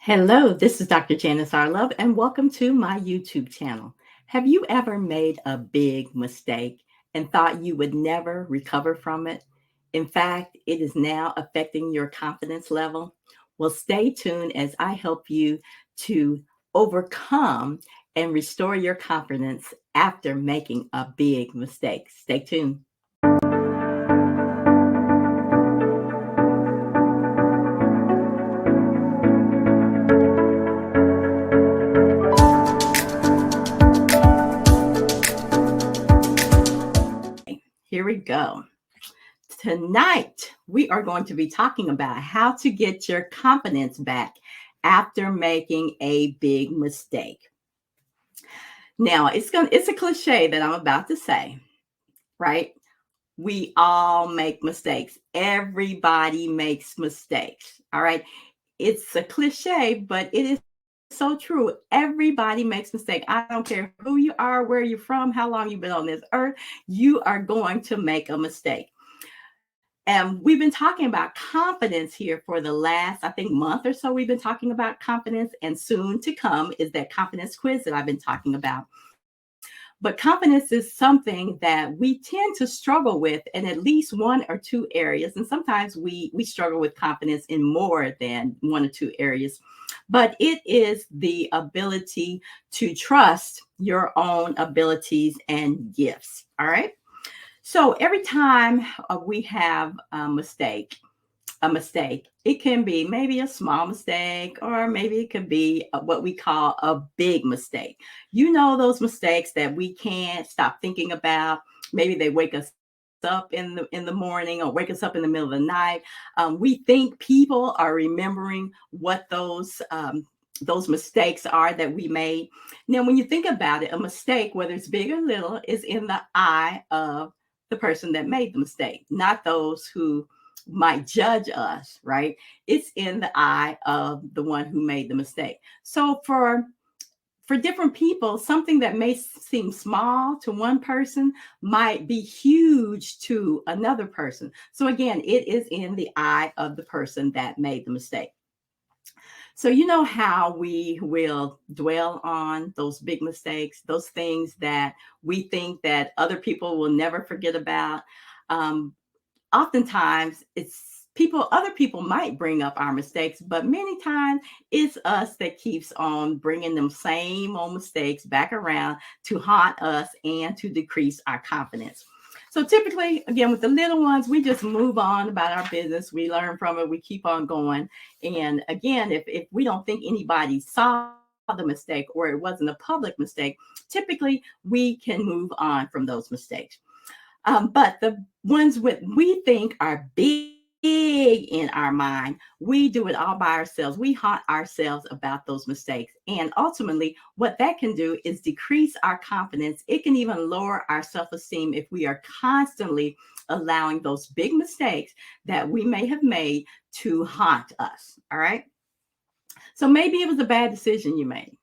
Hello, this is Dr. Janice, and welcome to my YouTube channel. Have you ever made a big mistake and thought you would never recover from it? In fact, it is now affecting your confidence level. Well, stay tuned as I help you to overcome and restore your confidence after making a big mistake. Stay tuned. Here we go. Tonight, we are going to be talking about how to get your confidence back after making a big mistake. Now, it's a cliche that I'm about to say, right? We all make mistakes. Everybody makes mistakes. All right. It's a cliche, but it is so true. Everybody makes mistakes. I don't care who you are, where you're from, how long you've been on this earth, you are going to make a mistake. And we've been talking about confidence here for the last, I think, month or so. We've been talking about confidence, and soon to come is that confidence quiz that I've been talking about. But confidence is something that we tend to struggle with in at least one or two areas. And sometimes we struggle with confidence in more than one or two areas. But it is the ability to trust your own abilities and gifts. All right. So every time we have a mistake, it can be maybe a small mistake, or maybe it could be what we call a big mistake. You know, those mistakes that we can't stop thinking about. Maybe they wake us up in the morning or wake us up in the middle of the night. We think people are remembering what those mistakes are that we made. Now, when you think about it, a mistake, whether it's big or little, is in the eye of the person that made the mistake, not those who might judge us, right? It's in the eye of the one who made the mistake. So for different people, something that may seem small to one person might be huge to another person. So again, it is in the eye of the person that made the mistake. So, you know how we will dwell on those big mistakes, those things that we think that other people will never forget about. Um, Oftentimes it's other people might bring up our mistakes, but many times it's us that keeps on bringing them same old mistakes back around to haunt us and to decrease our confidence. So typically, again, with the little ones, we just move on about our business. We learn from it. We keep on going. And again, if we don't think anybody saw the mistake or it wasn't a public mistake, typically we can move on from those mistakes. But the ones we think are big in our mind, we do it all by ourselves. We haunt ourselves about those mistakes. And ultimately, what that can do is decrease our confidence. It can even lower our self esteem if we are constantly allowing those big mistakes that we may have made to haunt us. All right. So maybe it was a bad decision you made.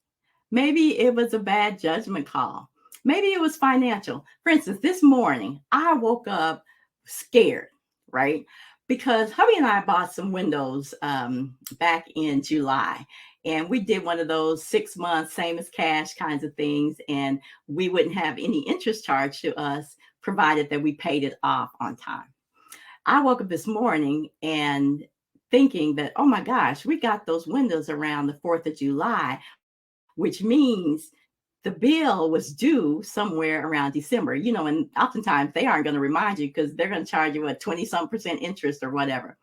Maybe it was a bad judgment call. Maybe it was financial. For instance, this morning I woke up scared, right? Because hubby and I bought some windows back in July. And we did one of those 6 months, same as cash kinds of things. And we wouldn't have any interest charged to us, provided that we paid it off on time. I woke up this morning and thinking that, oh my gosh, we got those windows around the 4th of July, which means the bill was due somewhere around December, and oftentimes they aren't going to remind you because they're going to charge you 20 some percent interest or whatever.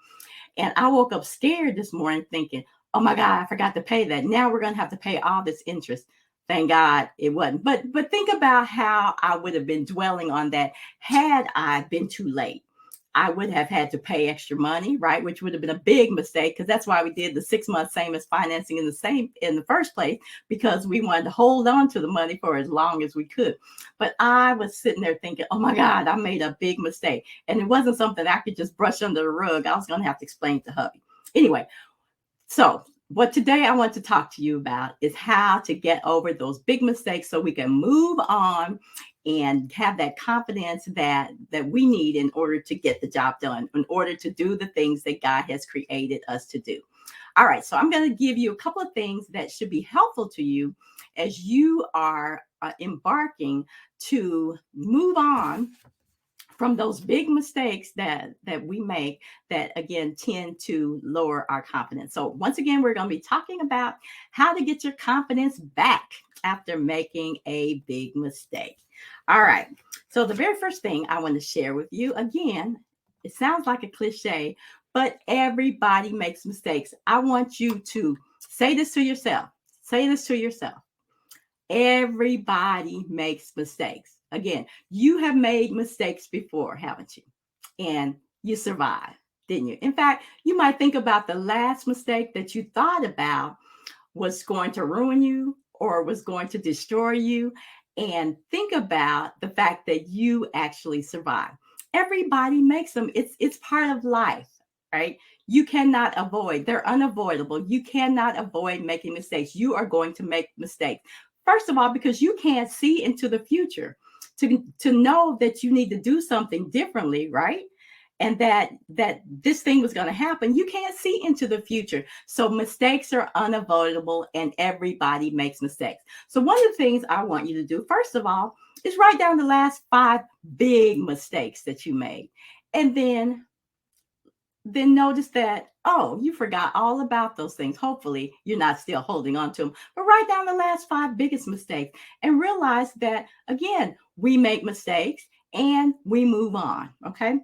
And I woke up scared this morning thinking, oh my God, I forgot to pay that. Now we're going to have to pay all this interest. Thank God it wasn't. But think about how I would have been dwelling on that had I been too late. I would have had to pay extra money, right? Which would have been a big mistake because that's why we did the 6 months same as financing in the first place, because we wanted to hold on to the money for as long as we could. But I was sitting there thinking, oh my God, I made a big mistake. And it wasn't something I could just brush under the rug. I was going to have to explain to hubby. Anyway, so what today I want to talk to you about is how to get over those big mistakes so we can move on and have that confidence that we need in order to get the job done, in order to do the things that God has created us to do. All right, so I'm going to give you a couple of things that should be helpful to you as you are embarking to move on from those big mistakes that we make that again tend to lower our confidence. So once again, we're going to be talking about how to get your confidence back after making a big mistake. All right, so the very first thing I want to share with you, again, it sounds like a cliche, but everybody makes mistakes. I want you to say this to yourself. Say this to yourself. Everybody makes mistakes. Again, you have made mistakes before, haven't you? And you survived, didn't you? In fact, you might think about the last mistake that you thought about was going to ruin you or was going to destroy you. And think about the fact that you actually survived. Everybody makes them. It's part of life, right? You cannot avoid, they're unavoidable. You cannot avoid making mistakes. You are going to make mistakes. First of all, because you can't see into the future to know that you need to do something differently, right? And that this thing was going to happen, you can't see into the future. So mistakes are unavoidable and everybody makes mistakes. So one of the things I want you to do, first of all, is write down the last 5 big mistakes that you made. And then notice that, oh, you forgot all about those things. Hopefully, you're not still holding on to them, but write down the last 5 biggest mistakes and realize that, again, we make mistakes and we move on. Okay.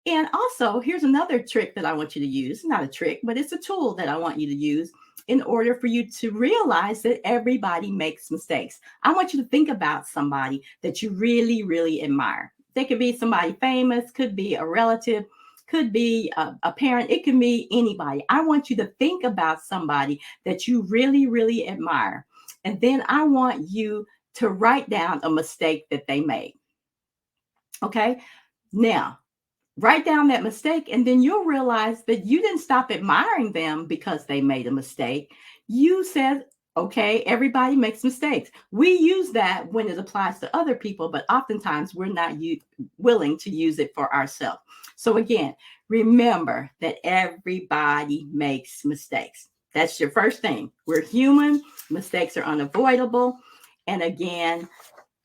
And also, here's another trick that I want you to use. Not a trick, but it's a tool that I want you to use in order for you to realize that everybody makes mistakes. I want you to think about somebody that you really, really admire. They could be somebody famous, could be a relative, could be a parent, it can be anybody. I want you to think about somebody that you really, really admire. And then I want you to write down a mistake that they made. Okay. Now, write down that mistake, and then you'll realize that you didn't stop admiring them because they made a mistake. You said, okay, everybody makes mistakes. We use that when it applies to other people, but oftentimes we're not willing to use it for ourselves. So again, remember that everybody makes mistakes. That's your first thing. We're human. Mistakes are unavoidable. And again,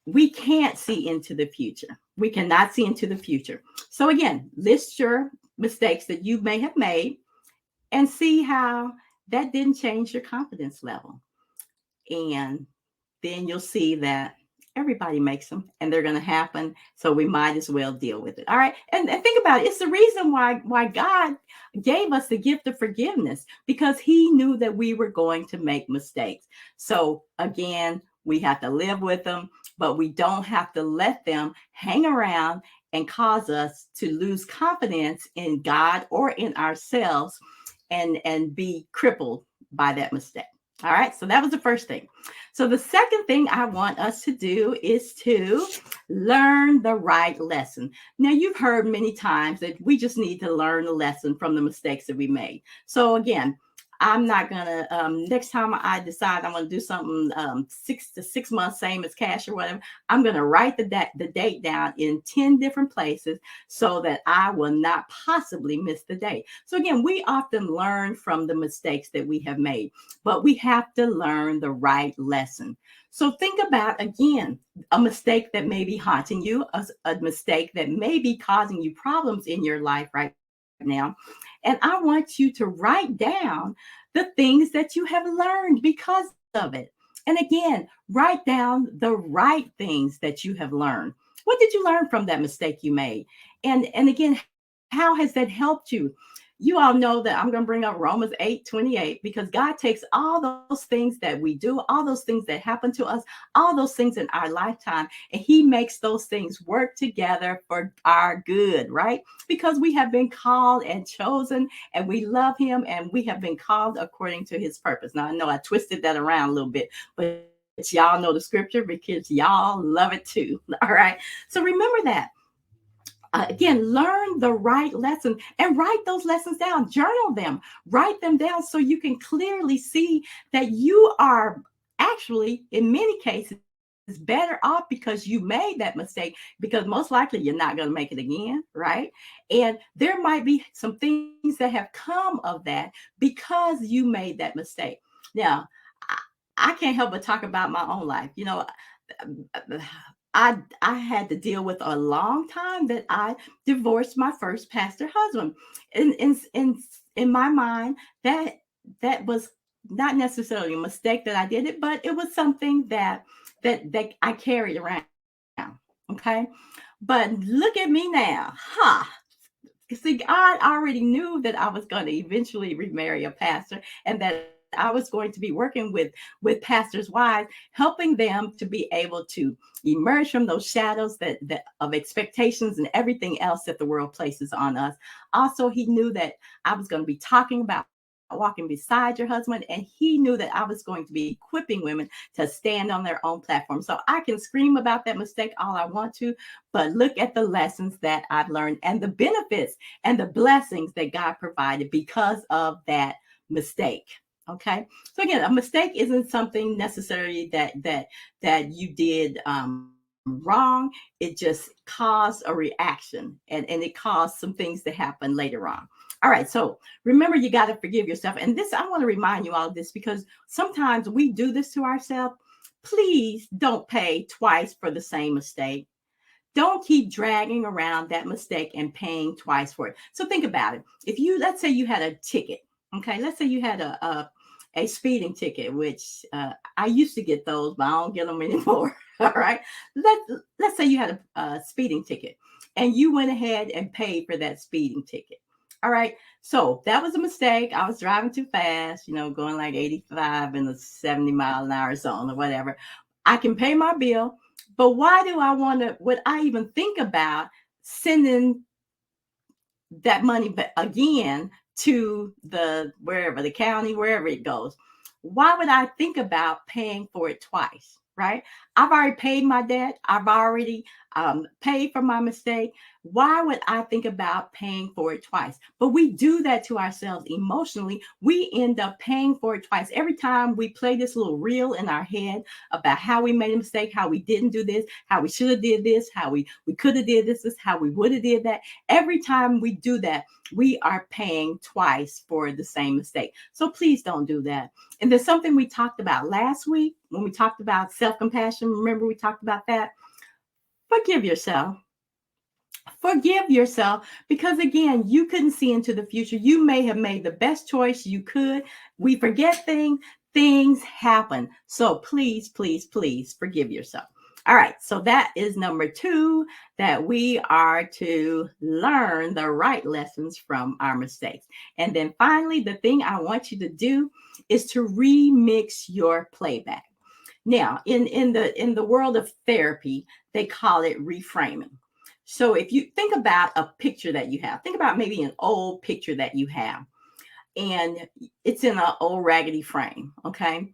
we can't see into the future. We cannot see into the future. So again, list your mistakes that you may have made and see how that didn't change your confidence level. And then you'll see that everybody makes them and they're going to happen. So we might as well deal with it. All right. And think about it. It's the reason why God gave us the gift of forgiveness, because he knew that we were going to make mistakes. So again, we have to live with them, but we don't have to let them hang around and cause us to lose confidence in God or in ourselves and be crippled by that mistake. All right. So that was the first thing. So the second thing I want us to do is to learn the right lesson. Now, you've heard many times that we just need to learn the lesson from the mistakes that we made. So again, I'm not gonna next time I decide I'm gonna do something 6 months, same as cash or whatever, I'm gonna write the date down in 10 different places so that I will not possibly miss the date. So again, we often learn from the mistakes that we have made, but we have to learn the right lesson. So think about, again, a mistake that may be haunting you, a mistake that may be causing you problems in your life right now. And I want you to write down the things that you have learned because of it. And again, write down the right things that you have learned. What did you learn from that mistake you made? And again, how has that helped you? You all know that I'm going to bring up Romans 8:28, because God takes all those things that we do, all those things that happen to us, all those things in our lifetime, and he makes those things work together for our good, right? Because we have been called and chosen and we love him and we have been called according to his purpose. Now, I know I twisted that around a little bit, but y'all know the scripture because y'all love it too. All right. So remember that. Again, learn the right lesson and write those lessons down, journal them, write them down so you can clearly see that you are actually, in many cases, better off because you made that mistake, because most likely you're not going to make it again, right? And there might be some things that have come of that because you made that mistake. Now, I, I can't help but talk about my own life. I had to deal with a long time that I divorced my first pastor husband. In my mind, that was not necessarily a mistake that I did it, but it was something that I carried around. Okay. But look at me now. Ha. See, God already knew that I was going to eventually remarry a pastor, and that I was going to be working with pastors' wives, helping them to be able to emerge from those shadows that of expectations and everything else that the world places on us. Also, he knew that I was going to be talking about walking beside your husband, and he knew that I was going to be equipping women to stand on their own platform. So I can scream about that mistake all I want to, but look at the lessons that I've learned and the benefits and the blessings that God provided because of that mistake. Okay. So again, a mistake isn't something necessarily that you did wrong. It just caused a reaction, and it caused some things to happen later on. All right. So remember, you got to forgive yourself. And this, I want to remind you all of this because sometimes we do this to ourselves. Please don't pay twice for the same mistake. Don't keep dragging around that mistake and paying twice for it. So think about it. If you, let's say you had a ticket, okay, let's say you had a speeding ticket, which I used to get those, but I don't get them anymore. All right. Let, let's say you had a speeding ticket and you went ahead and paid for that speeding ticket. All right. So that was a mistake. I was driving too fast, going like 85 in the 70 mile an hour zone or whatever. I can pay my bill, but why do I want to, would I even think about sending that money back again to the wherever, the county, wherever it goes? Why would I think about paying for it twice? Right? I've already paid my debt. I've already paid for my mistake. Why would I think about paying for it twice? But we do that to ourselves emotionally. We end up paying for it twice. Every time we play this little reel in our head about how we made a mistake, how we didn't do this, how we should have did this, how we could have did this, how we would have did that. Every time we do that, we are paying twice for the same mistake. So please don't do that. And there's something we talked about last week when we talked about self-compassion. Remember, we talked about that. Forgive yourself. Forgive yourself because, again, you couldn't see into the future. You may have made the best choice you could. We forget things happen. So please, please, please forgive yourself. All right. So that is number 2, that we are to learn the right lessons from our mistakes. And then finally, the thing I want you to do is to remix your playback. Now, in the world of therapy, they call it reframing. So if you think about a picture that you have, think about maybe an old picture that you have, and it's in an old raggedy frame. Okay.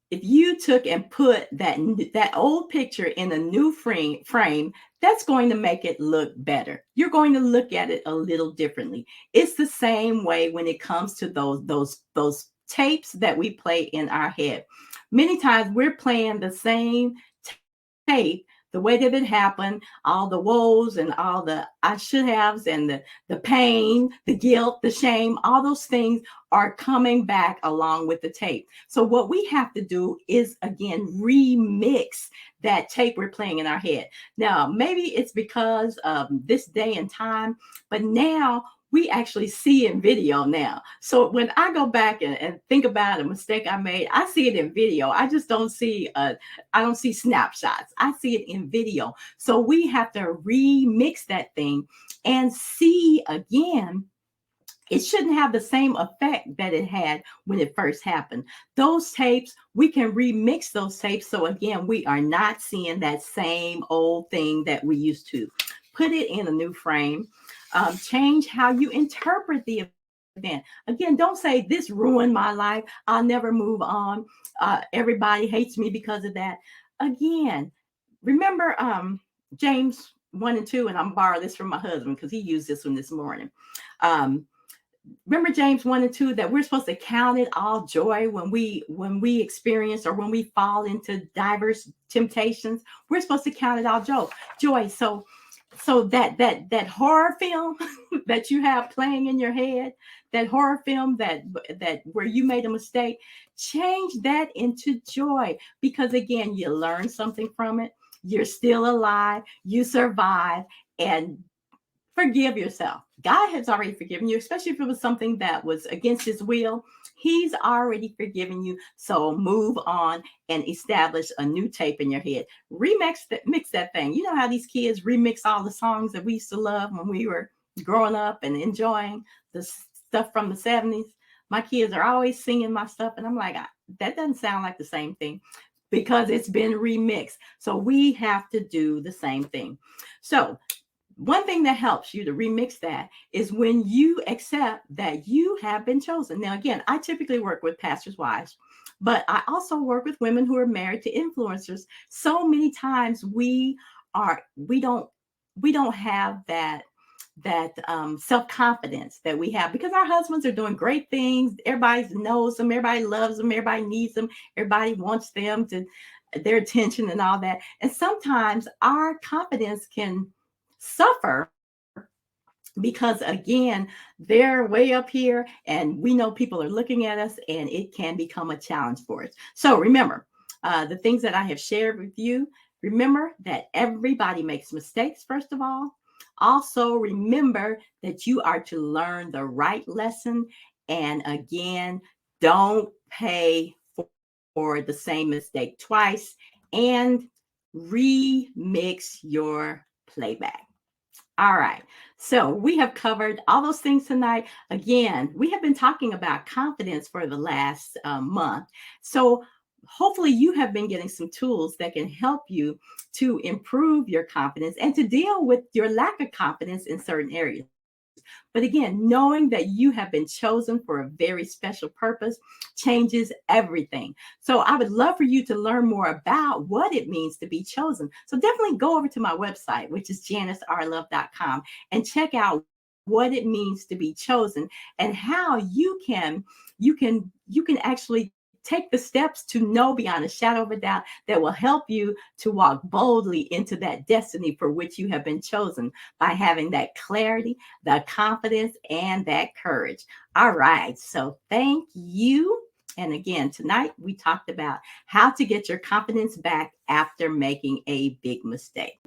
If you took and put that old picture in a new frame, that's going to make it look better. You're going to look at it a little differently. It's the same way when it comes to those tapes that we play in our head. Many times we're playing the same tape, the way that it happened, all the woes and all the I should haves and the pain, the guilt, the shame, all those things are coming back along with the tape. So what we have to do is, again, remix that tape we're playing in our head. Now, maybe it's because of this day and time, but now we actually see in video now. So when I go back and think about a mistake I made, I see it in video. I just don't see I don't see snapshots. I see it in video. So we have to remix that thing and see again. It shouldn't have the same effect that it had when it first happened. Those tapes, we can remix those tapes. So again, we are not seeing that same old thing that we used to. Put it in a new frame. Change how you interpret the event. Again, don't say this ruined my life. I'll never move on. Everybody hates me because of that. Again, remember James 1 and 2, and I'm borrowing this from my husband because he used this one this morning. Um, remember James 1 and 2 that we're supposed to count it all joy when we experience or when we fall into diverse temptations. We're supposed to count it all joy. So that horror film that you have playing in your head, that horror film that where you made a mistake, change that into joy, because again, you learn something from it. You're still alive, you survive, and forgive yourself. God has already forgiven you, especially if it was something that was against his will. He's already forgiven you. So move on and establish a new tape in your head. Mix that thing. You know how these kids remix all the songs that we used to love when we were growing up and enjoying the stuff from the 70s. My kids are always singing my stuff, and I'm like, that doesn't sound like the same thing because it's been remixed. So we have to do the same thing. So one thing that helps you to remix that is when you accept that you have been chosen. Now, again, I typically work with pastors' wives, but I also work with women who are married to influencers. So many times we don't have that self-confidence that we have because our husbands are doing great things. Everybody knows them, everybody loves them, everybody needs them, everybody wants them to their attention and all that. And sometimes our confidence can suffer because again, they're way up here and we know people are looking at us, and it can become a challenge for us. So remember, the things that I have shared with you, remember that everybody makes mistakes, first of all. Also remember that you are to learn the right lesson, and again, don't pay for the same mistake twice, and remix your playback. All right. So we have covered all those things tonight. Again, we have been talking about confidence for the last month. So hopefully you have been getting some tools that can help you to improve your confidence and to deal with your lack of confidence in certain areas. But again, knowing that you have been chosen for a very special purpose changes everything. So I would love for you to learn more about what it means to be chosen. So definitely go over to my website, which is janicerlove.com, and check out what it means to be chosen and how you can actually take the steps to know beyond a shadow of a doubt that will help you to walk boldly into that destiny for which you have been chosen by having that clarity, the confidence, and that courage. All right. So thank you. And again, tonight we talked about how to get your confidence back after making a big mistake.